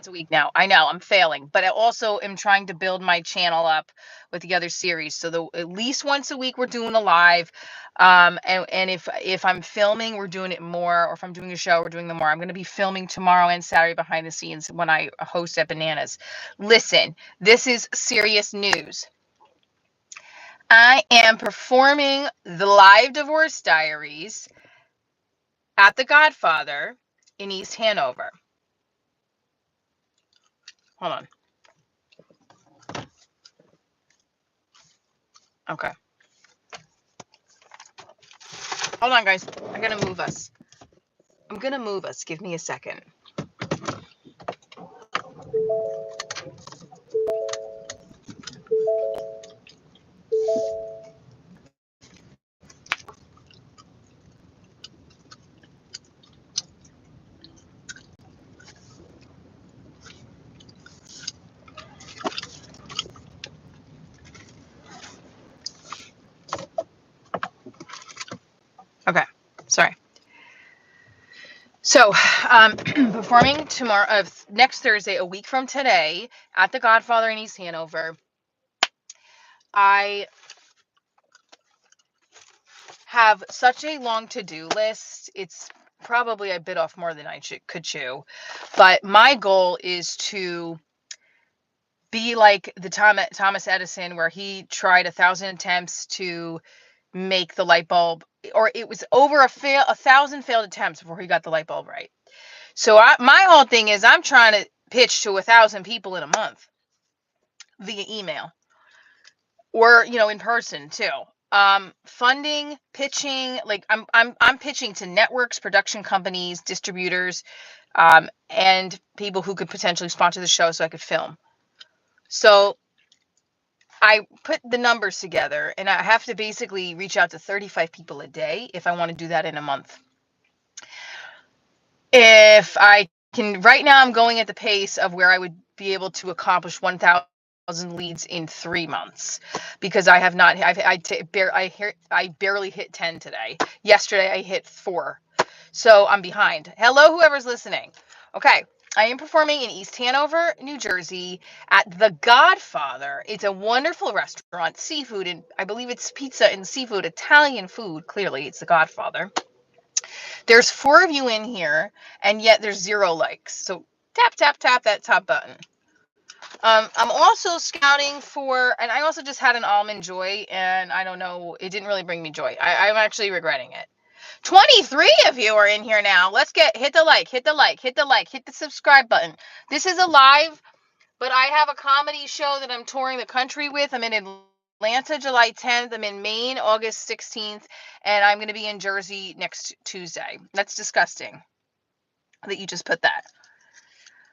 a week now. I know I'm failing, but I also am trying to build my channel up with the other series. So at least once a week we're doing a live. And if I'm filming, we're doing it more, or if I'm doing a show, we're doing them more. I'm going to be filming tomorrow and Saturday behind the scenes when I host at Bananas. Listen, this is serious news. I am performing the live Divorce Diaries at the Godfather in East Hanover. Hold on. Okay. Hold on, guys. I'm going to move us. Give me a second. Okay. Sorry. So, performing tomorrow, next Thursday, a week from today, at the Godfather in East Hanover. I have such a long to-do list. It's probably a bit off more than I could chew. But my goal is to be like the Thomas Edison, where he tried 1,000 attempts to make the light bulb, or it was over 1,000 failed attempts before he got the light bulb right. So my whole thing is I'm trying to pitch to 1,000 people in a month via email, or in person too. Funding, pitching, like I'm pitching to networks, production companies, distributors, and people who could potentially sponsor the show so I could film. So I put the numbers together, and I have to basically reach out to 35 people a day if I want to do that in a month. If I can, right now I'm going at the pace of where I would be able to accomplish 1,000 leads in 3 months, because I have not, I barely hit 10 today. Yesterday I hit 4. So I'm behind. Hello, whoever's listening. Okay. I am performing in East Hanover, New Jersey at The Godfather. It's a wonderful restaurant, seafood, and I believe it's pizza and seafood, Italian food. Clearly, it's The Godfather. There's 4 of you in here, and yet there's 0 likes. So tap, tap, tap that top button. I'm also scouting for, and I also just had an Almond Joy, and I don't know, it didn't really bring me joy. I'm actually regretting it. 23 of you are in here now. Let's hit the like, hit the subscribe button. This is a live, but I have a comedy show that I'm touring the country with. I'm in Atlanta, July 10th. I'm in Maine, August 16th. And I'm going to be in Jersey next Tuesday. That's disgusting that you just put that.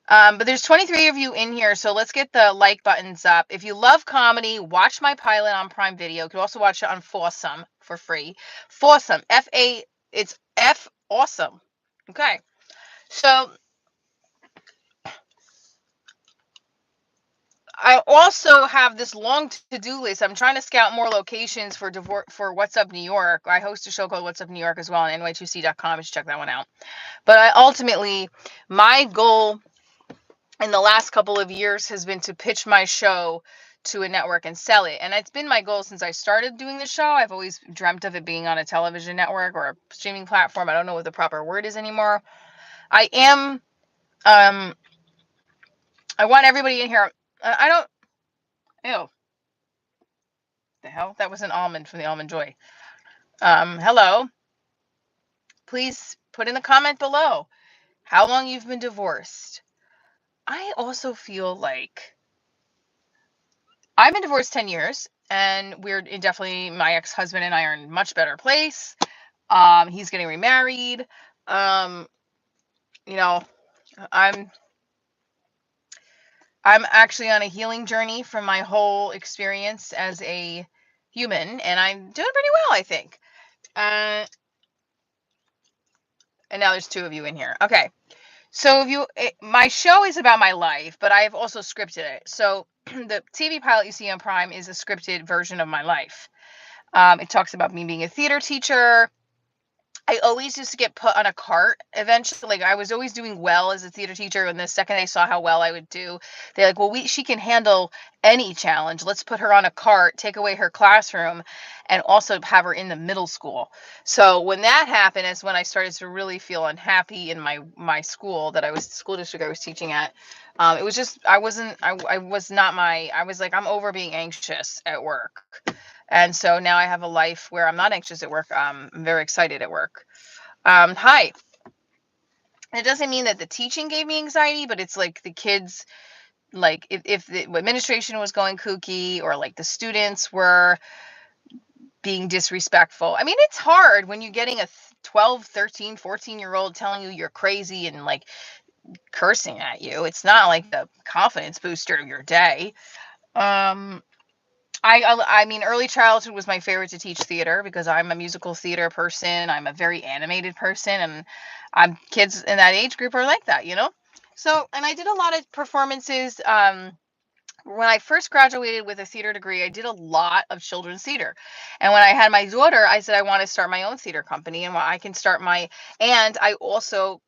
But there's 23 of you in here, so let's get the like buttons up. If you love comedy, watch my pilot on Prime Video. You can also watch it on Fawesome for free. Fawesome, it's F awesome. Okay, so I also have this long to-do list. I'm trying to scout more locations for What's Up New York. I host a show called What's Up New York as well on ny2c.com. You should check that one out. But ultimately, my goal in the last couple of years has been to pitch my show to a network and sell it. And it's been my goal since I started doing the show. I've always dreamt of it being on a television network or a streaming platform. I don't know what the proper word is anymore. I want everybody in here. I don't, ew. The hell? That was an almond from the Almond Joy. Hello. Please put in the comment below how long you've been divorced. I also feel like I've been divorced 10 years, and my ex-husband and I are in a much better place. He's getting remarried. I'm actually on a healing journey from my whole experience as a human, and I'm doing pretty well, I think. And now there's 2 of you in here. Okay. So my show is about my life, but I've also scripted it. So the TV pilot you see on Prime is a scripted version of my life. It talks about me being a theater teacher, I always used to get put on a cart eventually. Like, I was always doing well as a theater teacher, and the second they saw how well I would do, they're like, well, she can handle any challenge. Let's put her on a cart, take away her classroom, and also have her in the middle school. So when that happened is when I started to really feel unhappy in my school school district I was teaching at. It was just I wasn't I was not my I was like, I'm over being anxious at work. And so now I have a life where I'm not anxious at work. I'm very excited at work. Hi. It doesn't mean that the teaching gave me anxiety, but it's like the kids, like if the administration was going kooky, or like the students were being disrespectful. I mean, it's hard when you're getting a 12, 13, 14-year-old telling you you're crazy and like cursing at you. It's not like the confidence booster of your day. I mean, early childhood was my favorite to teach theater because I'm a musical theater person. I'm a very animated person, and kids in that age group are like that, you know? So, and I did a lot of performances. When I first graduated with a theater degree, I did a lot of children's theater. And when I had my daughter, I said, I want to start my own theater company, and I can start and I also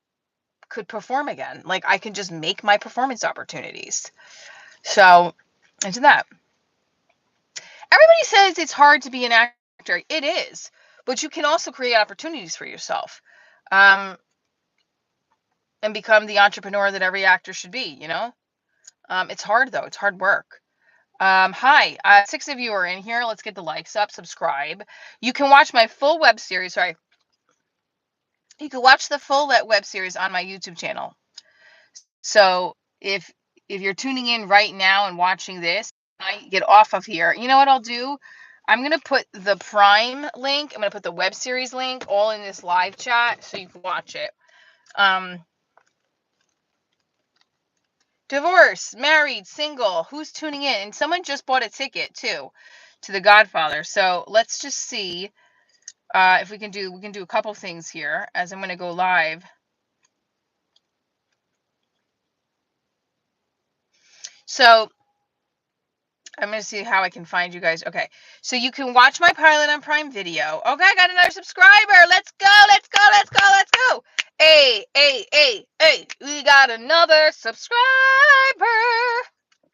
could perform again. Like, I can just make my performance opportunities. So I did that. Everybody says it's hard to be an actor. It is, but you can also create opportunities for yourself, and become the entrepreneur that every actor should be. It's hard though. It's hard work. Hi, 6 of you are in here. Let's get the likes up. Subscribe. You can watch my full web series. Sorry, you can watch the full web series on my YouTube channel. So if you're tuning in right now and watching this, I get off of here. You know what I'll do? I'm going to put the Prime link, I'm going to put the web series link all in this live chat so you can watch it. Divorce, married, single, who's tuning in? And someone just bought a ticket too to The Godfather. So let's just see if we can do a couple things here as I'm going to go live. So I'm going to see how I can find you guys. Okay. So you can watch my pilot on Prime Video. Okay, I got another subscriber. Let's go. Let's go. Let's go. Let's go. Hey, hey, hey, hey. We got another subscriber.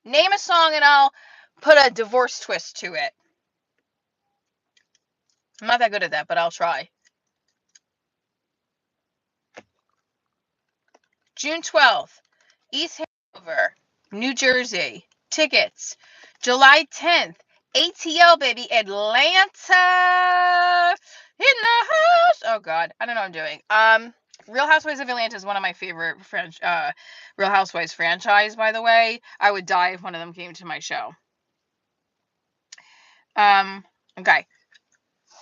Name a song and I'll put a divorce twist to it. I'm not that good at that, but I'll try. June 12th, East Hanover, New Jersey. Tickets. July 10th, ATL, baby, Atlanta in the house. Oh God, I don't know what I'm doing. Real Housewives of Atlanta is one of my favorite Real Housewives franchise, by the way. I would die if one of them came to my show. Okay.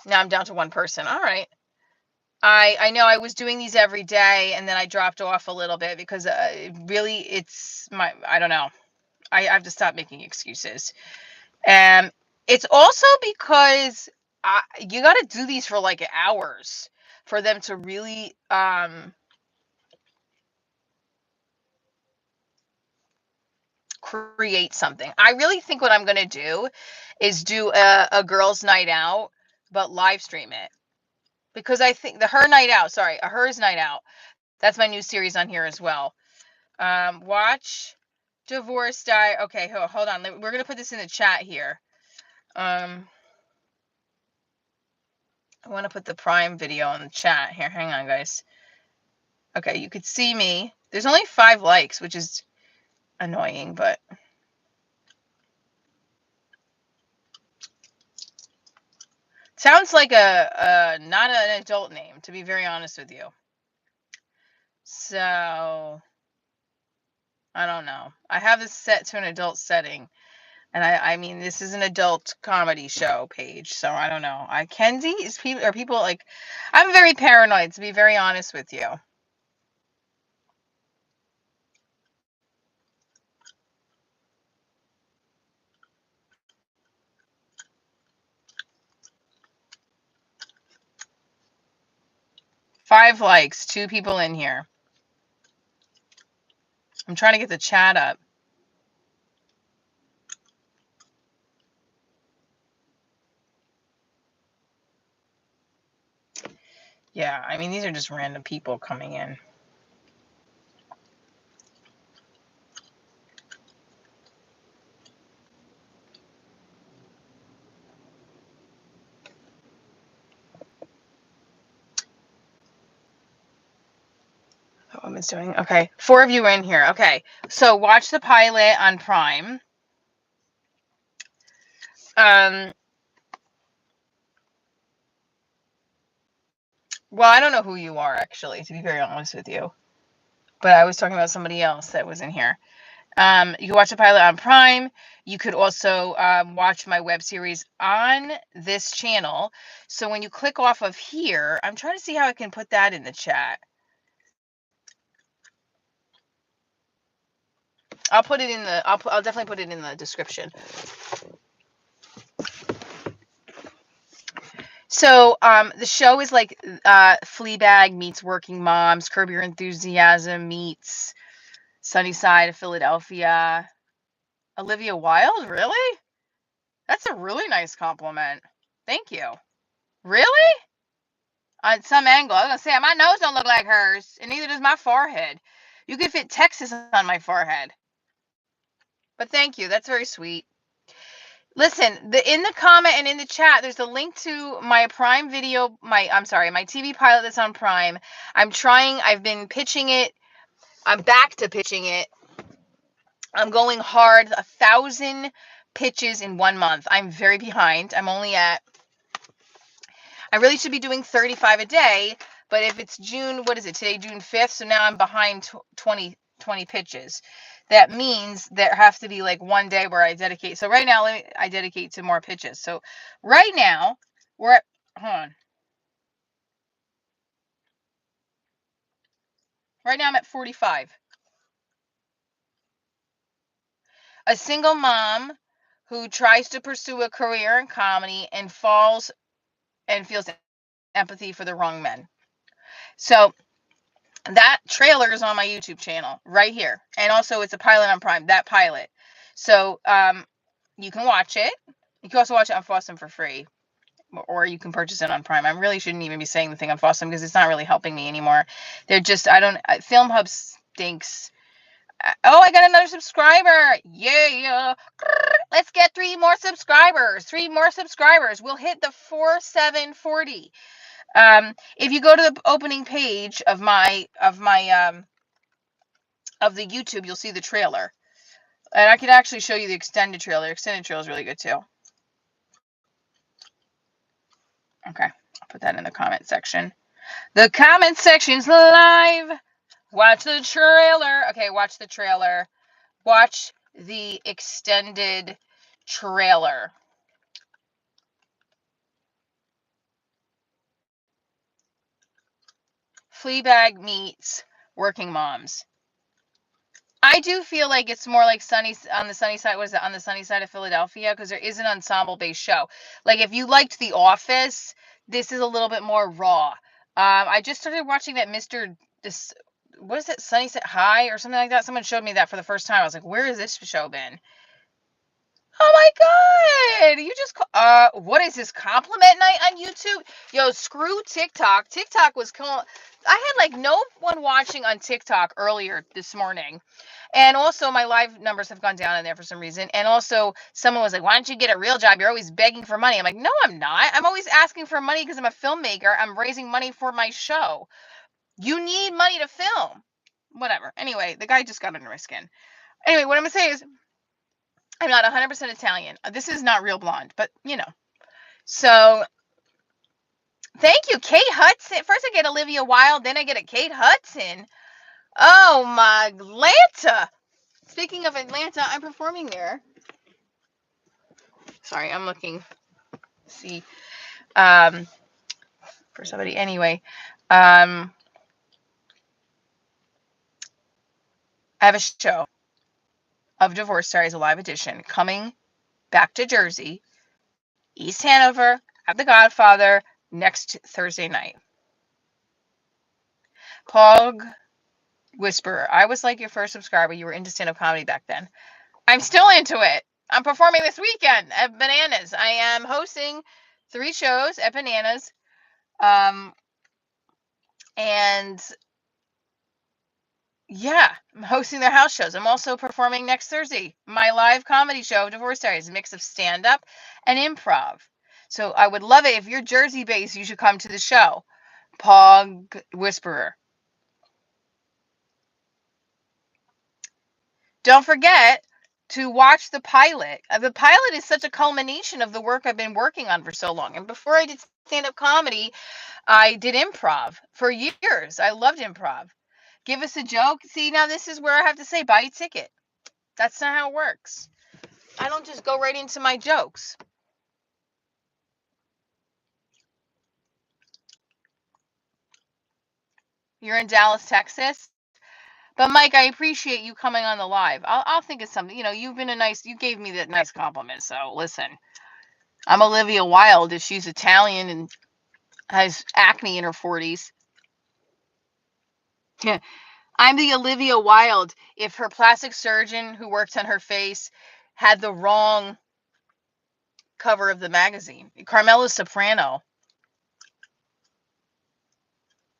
Now I'm down to one person. All right. I know I was doing these every day, and then I dropped off a little bit because really I don't know. I have to stop making excuses. It's also because you got to do these for like hours for them to really create something. I really think what I'm going to do is do a girls' night out, but live stream it. Because I think a Hers Night Out. That's my new series on here as well. Watch Divorce Die. Okay, hold on. We're going to put this in the chat here. I want to put the Prime video in the chat here. Hang on, guys. Okay, you could see me. There's only 5 likes, which is annoying, but sounds like a not an adult name, to be very honest with you. So I don't know. I have this set to an adult setting, and I mean, this is an adult comedy show page, so I don't know. Kenzie, are people like? I'm very paranoid, to be very honest with you. Five likes, 2 people in here. I'm trying to get the chat up. Yeah, I mean, these are just random people coming in. What woman's doing? Okay, 4 of you are in here. Okay, so watch the pilot on Prime. Well, I don't know who you are, actually, to be very honest with you. But I was talking about somebody else that was in here. You can watch the pilot on Prime. You could also watch my web series on this channel. So when you click off of here, I'm trying to see how I can put that in the chat. I'll put it in the. I'll definitely put it in the description. So the show is like Fleabag meets Working Moms, Curb Your Enthusiasm meets Sunny Side of Philadelphia. Olivia Wilde, really? That's a really nice compliment. Thank you. Really? On some angle, I was gonna say my nose don't look like hers, and neither does my forehead. You could fit Texas on my forehead. But thank you. That's very sweet. Listen, in the comment and in the chat, there's a link to my Prime video, my TV pilot that's on Prime. I've been pitching it. I'm back to pitching it. I'm going hard, 1,000 pitches in 1 month. I'm very behind. I really should be doing 35 a day, but if it's June, what is it today, June 5th? So now I'm behind 20 pitches. That means there have to be like one day where I dedicate. So right now, I dedicate to more pitches. So right now, we're at, hold on. Right now I'm at 45. A single mom who tries to pursue a career in comedy and falls and feels empathy for the wrong men. So that trailer is on my YouTube channel right here. And also it's a pilot on Prime, that pilot. So you can watch it. You can also watch it on Fawsome for free. Or you can purchase it on Prime. I really shouldn't even be saying the thing on Fawsome because it's not really helping me anymore. They're just, Film Hub stinks. Oh, I got another subscriber. Yeah. Let's get 3 more subscribers. 3 more subscribers. We'll hit the 4740. If you go to the opening page of the YouTube, you'll see the trailer. And I can actually show you the extended trailer. The extended trailer is really good too. Okay, I'll put that in the comment section. The comment section's live. Watch the trailer. Okay, watch the trailer. Watch the extended trailer. Fleabag meets Working Moms. I do feel like it's more like on the sunny side. Was it on the sunny side of Philadelphia? Because there is an ensemble-based show. Like if you liked The Office, this is a little bit more raw. I just started watching that what is it, Sunnyside High or something like that? Someone showed me that for the first time. I was like, where has this show been? Oh my God! You just what is this, compliment night on YouTube? Yo, screw TikTok. TikTok was cool. I had like no one watching on TikTok earlier this morning. And also my live numbers have gone down in there for some reason. And also someone was like, why don't you get a real job? You're always begging for money. I'm like, no, I'm not. I'm always asking for money because I'm a filmmaker. I'm raising money for my show. You need money to film. Whatever. Anyway, the guy just got under my skin. Anyway, what I'm going to say is I'm not 100% Italian. This is not Real Blonde, but you know. So thank you, Kate Hudson. First I get Olivia Wilde, then I get a Kate Hudson. Oh my Atlanta. Speaking of Atlanta, I'm performing there. Sorry, I'm looking. See. For somebody. Anyway. I have a show of Divorce Diaries, a live edition, coming back to Jersey, East Hanover, at the Godfather, next Thursday night. Pog Whisperer, I was like your first subscriber. You were into stand-up comedy back then. I'm still into it. I'm performing this weekend at Bananas. I am hosting 3 shows at Bananas. And yeah, I'm hosting their house shows. I'm also performing next Thursday. My live comedy show, Divorce Diaries, a mix of stand up and improv. So I would love it. If you're Jersey based, you should come to the show. Pog Whisperer. Don't forget to watch the pilot. The pilot is such a culmination of the work I've been working on for so long. And before I did stand up comedy, I did improv for years. I loved improv. Give us a joke. See, now this is where I have to say, buy a ticket. That's not how it works. I don't just go right into my jokes. You're in Dallas, Texas. But Mike, I appreciate you coming on the live. I'll think of something. You've been you gave me that nice compliment. So listen, I'm Olivia Wilde. If she's Italian and has acne in her 40s. I'm the Olivia Wilde. If her plastic surgeon who worked on her face had the wrong cover of the magazine. Carmela Soprano.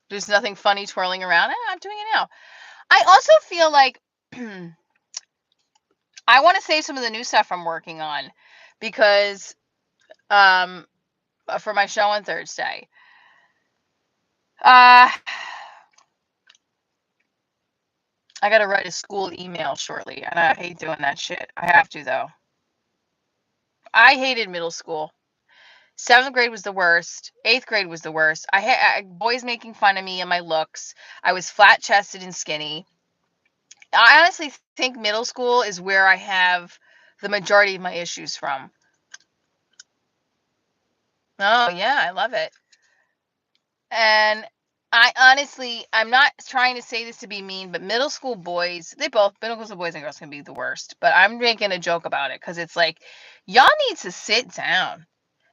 There's nothing funny twirling around. I'm doing it now. I also feel like I want to save some of the new stuff I'm working on because for my show on Thursday. I got to write a school email shortly, and I hate doing that shit. I have to, though. I hated middle school. 7th grade was the worst. 8th grade was the worst. I had boys making fun of me and my looks. I was flat chested and skinny. I honestly think middle school is where I have the majority of my issues from. Oh, yeah, I love it. And I'm not trying to say this to be mean, but middle school boys and girls can be the worst. But I'm making a joke about it because it's like, y'all need to sit down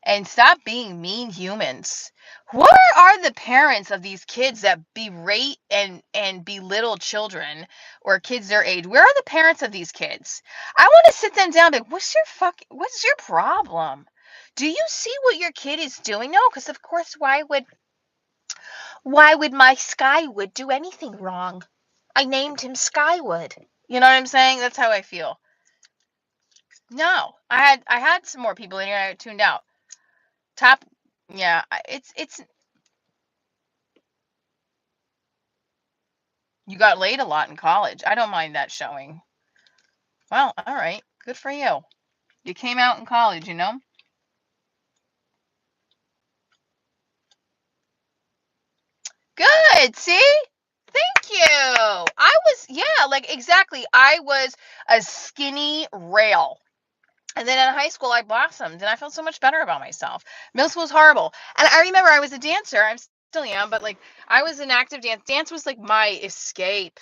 and stop being mean humans. Where are the parents of these kids that berate and belittle children or kids their age? Where are the parents of these kids? I want to sit them down and be like, what's your problem? Do you see what your kid is doing? No, because of course, why would my Skywood do anything wrong? I named him Skywood. You know what I'm saying? That's how I feel. No, I had some more people in here. I tuned out. Top, yeah. It's you got laid a lot in college. I don't mind that showing. Well, all right, good for you. You came out in college, you know. Good. See. Thank you. Like exactly. I was a skinny rail. And then in high school, I blossomed and I felt so much better about myself. Middle school was horrible. And I remember I was a dancer. I still am, but like I was an active dance. Dance was like my escape.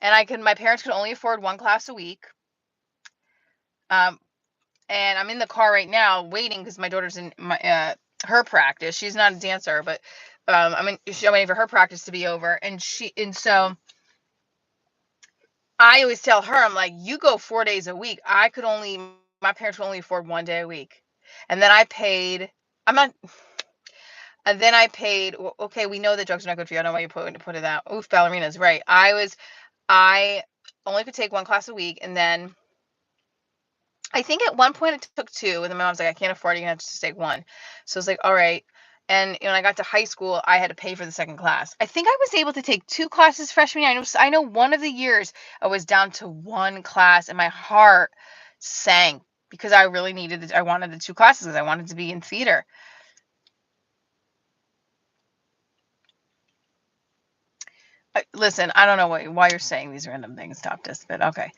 And my parents could only afford one class a week. Um, and I'm in the car right now waiting because my daughter's in her practice. She's not a dancer, but I'm waiting for her practice to be over. And so I always tell her, I'm like, you go 4 days a week. My parents could only afford one day a week. And then I paid, I'm not, and then I paid, okay, we know that drugs are not good for you. I don't know why you put it out. Oof, ballerinas, right. I only could take one class a week. And then I think at one point it took two. And then my mom's like, I can't afford it. You have to take one. So it's like, all right. And when I got to high school, I had to pay for the second class. I think I was able to take two classes freshman year. I know one of the years I was down to one class and my heart sank because I really I wanted the two classes because I wanted to be in theater. Listen, I don't know why you're saying these random things, Top Disc, but okay.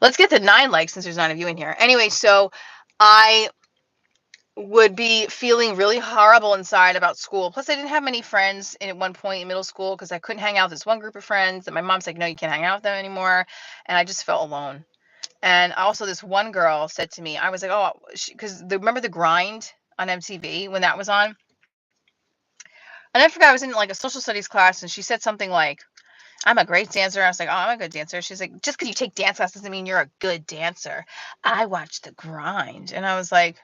Let's get to 9 likes since there's 9 of you in here. Anyway, so I would be feeling really horrible inside about school. Plus, I didn't have many friends at one point in middle school because I couldn't hang out with this one group of friends. And my mom's like, no, you can't hang out with them anymore. And I just felt alone. And also, this one girl said to me, I was like, oh, because remember The Grind on MTV when that was on? And I forgot I was in like a social studies class, and she said something like, I'm a great dancer. I was like, oh, I'm a good dancer. She's like, just because you take dance classes doesn't mean you're a good dancer. I watched The Grind. And I was like,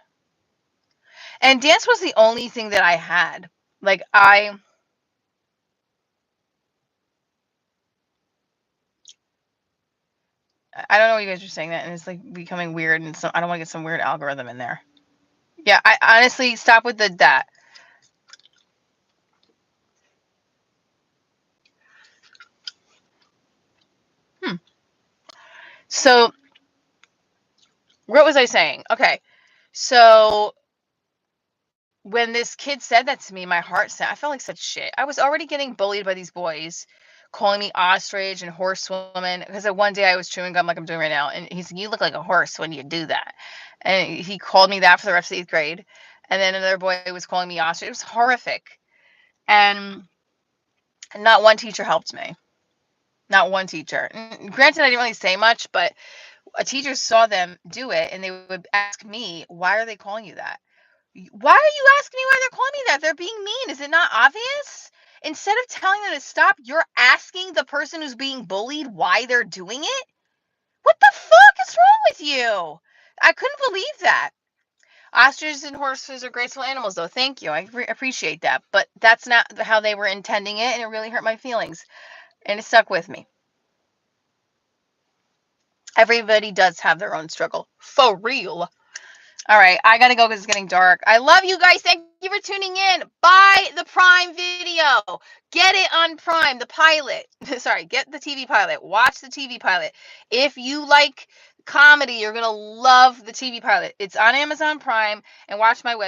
and dance was the only thing that I had. Like I don't know why you guys are saying that, and it's like becoming weird, and I don't want to get some weird algorithm in there. Yeah, I honestly stop with that. So what was I saying? Okay, so when this kid said that to me, my heart sank. I felt like such shit. I was already getting bullied by these boys, calling me ostrich and horsewoman. Because one day I was chewing gum like I'm doing right now, and he said, "You look like a horse when you do that." And he called me that for the rest of the 8th grade. And then another boy was calling me ostrich. It was horrific. And not one teacher helped me. Not one teacher. And granted, I didn't really say much, but a teacher saw them do it, and they would ask me, "Why are they calling you that? Why are you asking me why they're calling me that? They're being mean. Is it not obvious?" Instead of telling them to stop, you're asking the person who's being bullied why they're doing it? What the fuck is wrong with you? I couldn't believe that. Ostriches and horses are graceful animals, though. Thank you. I appreciate that. But that's not how they were intending it, and it really hurt my feelings. And it stuck with me. Everybody does have their own struggle. For real. All right, I gotta go because it's getting dark. I love you guys. Thank you for tuning in. Buy the Prime Video. Get it on Prime, the pilot. Sorry, get the TV pilot. Watch the TV pilot. If you like comedy, you're gonna love the TV pilot. It's on Amazon Prime, and watch my website.